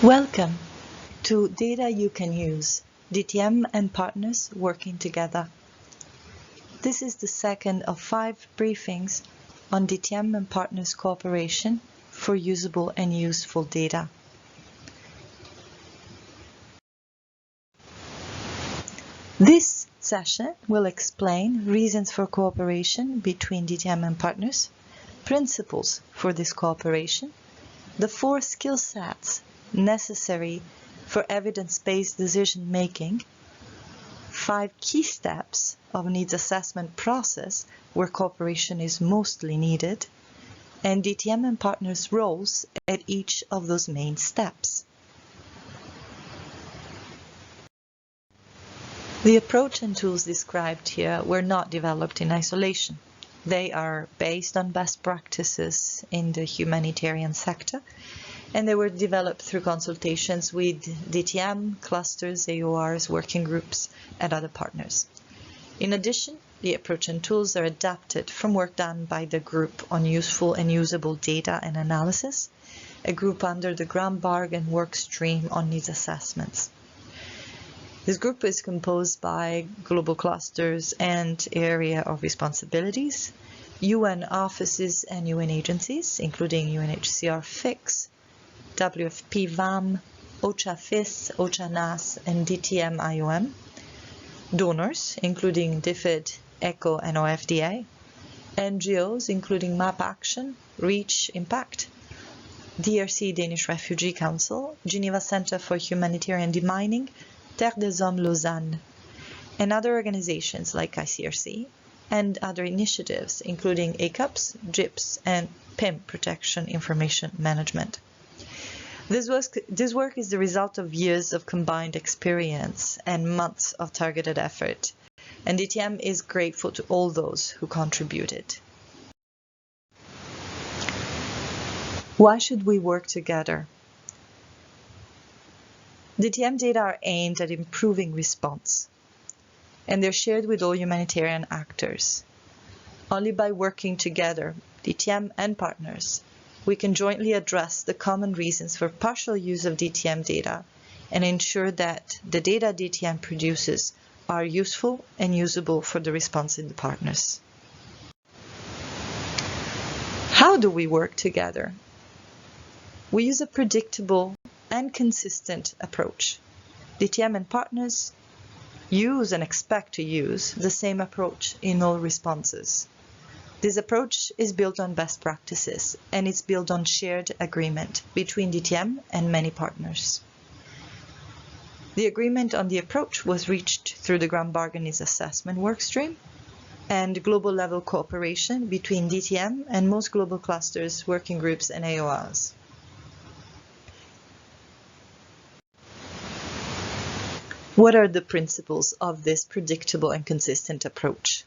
Welcome to Data You Can Use, DTM and Partners Working Together. This is the second of 5 briefings on DTM and Partners cooperation for usable and useful data. This session will explain reasons for cooperation between DTM and Partners, principles for this cooperation, the 4 skill sets necessary for evidence-based decision-making, 5 key steps of needs assessment process where cooperation is mostly needed, and DTM and Partners roles at each of those main steps. The approach and tools described here were not developed in isolation. They are based on best practices in the humanitarian sector, and they were developed through consultations with DTM, clusters, AORs, working groups, and other partners. In addition, the approach and tools are adapted from work done by the group on useful and usable data and analysis, a group under the Grand Bargain work stream on needs assessments. This group is composed by global clusters and area of responsibilities, UN offices and UN agencies, including UNHCR FIX, WFP VAM, OCHA FIS, OCHA NAS, and DTM IOM, donors, including DFID, ECHO, and OFDA, NGOs, including MAP Action, REACH, Impact, DRC Danish Refugee Council, Geneva Center for Humanitarian Demining, Terre des Hommes Lausanne, and other organizations like ICRC, and other initiatives, including ACUPS, GIPS, and PIM, Protection Information Management. This work is the result of years of combined experience and months of targeted effort, and DTM is grateful to all those who contributed. Why should we work together? DTM data are aimed at improving response, and they're shared with all humanitarian actors. Only by working together, DTM and partners, we can jointly address the common reasons for partial use of DTM data and ensure that the data DTM produces are useful and usable for the response in the partners. How do we work together? We use a predictable and consistent approach. DTM and partners use and expect to use the same approach in all responses. This approach is built on best practices, and it's built on shared agreement between DTM and many partners. The agreement on the approach was reached through the Grand Bargain needs assessment workstream and global level cooperation between DTM and most global clusters, working groups, and AORs. What are the principles of this predictable and consistent approach?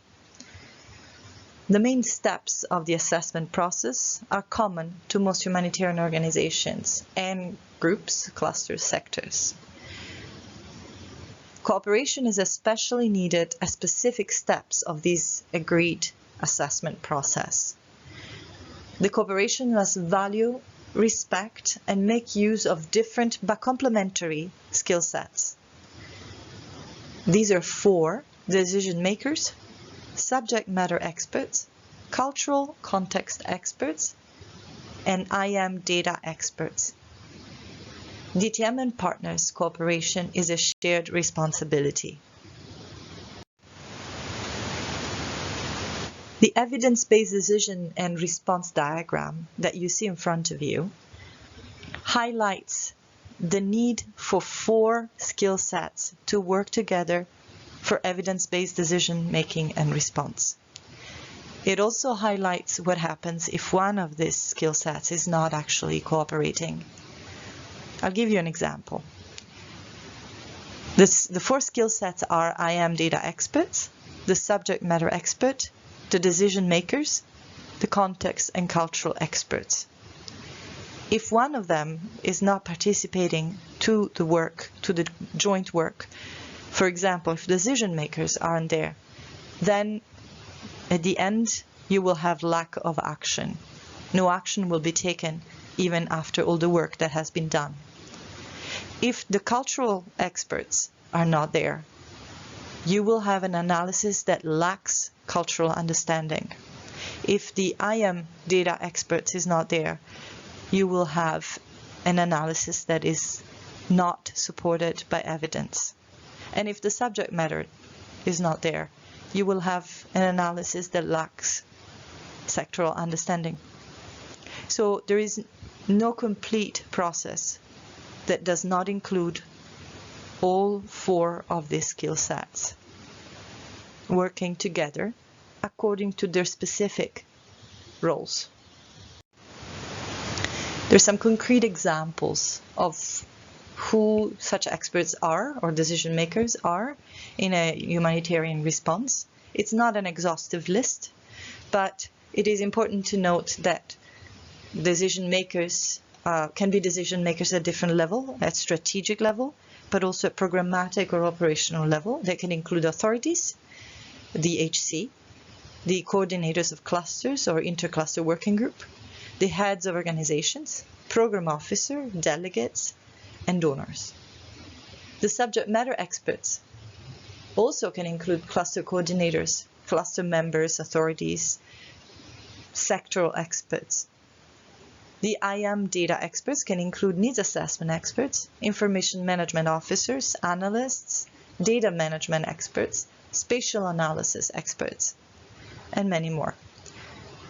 The main steps of the assessment process are common to most humanitarian organizations and groups, clusters, sectors. Cooperation is especially needed at specific steps of this agreed assessment process. The cooperation must value, respect, and make use of different but complementary skill sets. These are 4 decision makers, subject matter experts, cultural context experts, and IAM data experts. DTM and partners cooperation is a shared responsibility. The evidence-based decision and response diagram that you see in front of you highlights the need for 4 skill sets to work together for evidence-based decision-making and response. It also highlights what happens if one of these skill sets is not actually cooperating. I'll give you an example. The 4 skill sets are IAM data experts, the subject matter expert, the decision makers, the context and cultural experts. If one of them is not participating to the joint work, for example, if decision makers aren't there, then at the end you will have lack of action. No action will be taken even after all the work that has been done. If the cultural experts are not there, you will have an analysis that lacks cultural understanding. If the IM data experts is not there, you will have an analysis that is not supported by evidence. And if the subject matter is not there, you will have an analysis that lacks sectoral understanding. So there is no complete process that does not include all 4 of these skill sets working together according to their specific roles. There's some concrete examples of who such experts are or decision makers are in a humanitarian response. It's not an exhaustive list, but it is important to note that decision makers can be decision makers at different level, at strategic level, but also at programmatic or operational level. They can include authorities, the HC, the coordinators of clusters or intercluster working group, the heads of organizations, program officer, delegates, and donors. The subject matter experts also can include cluster coordinators, cluster members, authorities, sectoral experts. The IM data experts can include needs assessment experts, information management officers, analysts, data management experts, spatial analysis experts, and many more.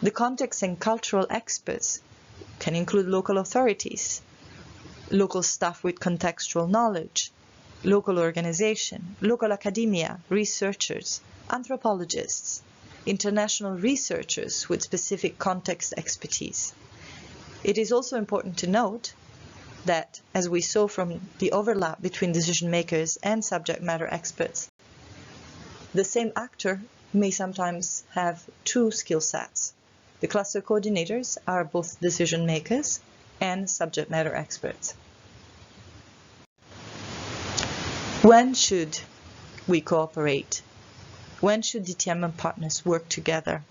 The context and cultural experts can include local authorities, local staff with contextual knowledge, local organization, local academia, researchers, anthropologists, international researchers with specific context expertise. It is also important to note that, as we saw from the overlap between decision makers and subject matter experts, the same actor may sometimes have 2 skill sets. The cluster coordinators are both decision makers and subject matter experts. When should we cooperate? When should DTM and partners work together?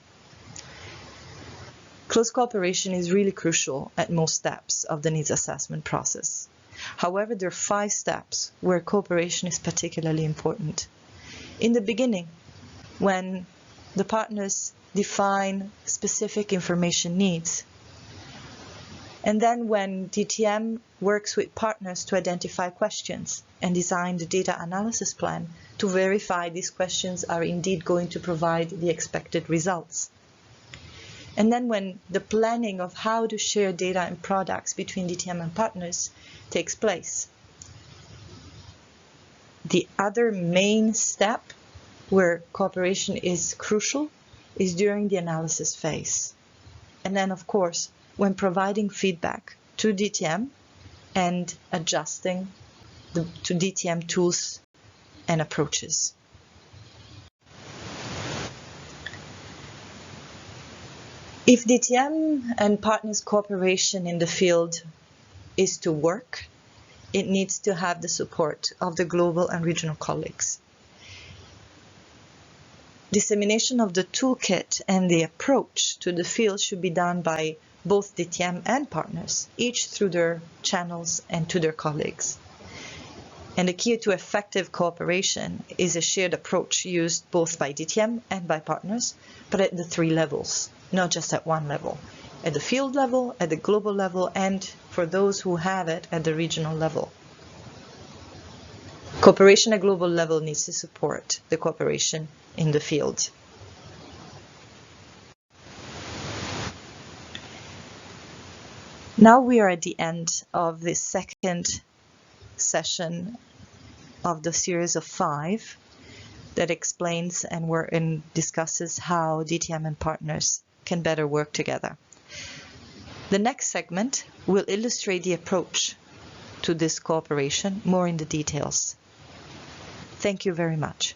Close cooperation is really crucial at most steps of the needs assessment process. However, there are 5 steps where cooperation is particularly important. In the beginning, when the partners define specific information needs, and then when DTM works with partners to identify questions and design the data analysis plan to verify these questions are indeed going to provide the expected results. And then when the planning of how to share data and products between DTM and partners takes place. The other main step where cooperation is crucial is during the analysis phase. And then, of course, when providing feedback to DTM and adjusting to DTM tools and approaches. If DTM and partners cooperation in the field is to work, it needs to have the support of the global and regional colleagues. Dissemination of the toolkit and the approach to the field should be done by both DTM and partners, each through their channels and to their colleagues. And the key to effective cooperation is a shared approach used both by DTM and by partners, but at the 3 levels, not just at one level. At the field level, at the global level, and for those who have it, at the regional level. Cooperation at global level needs to support the cooperation in the field. Now we are at the end of this second session of the series of 5 that explains and discusses how DTM and partners can better work together. The next segment will illustrate the approach to this cooperation more in the details. Thank you very much.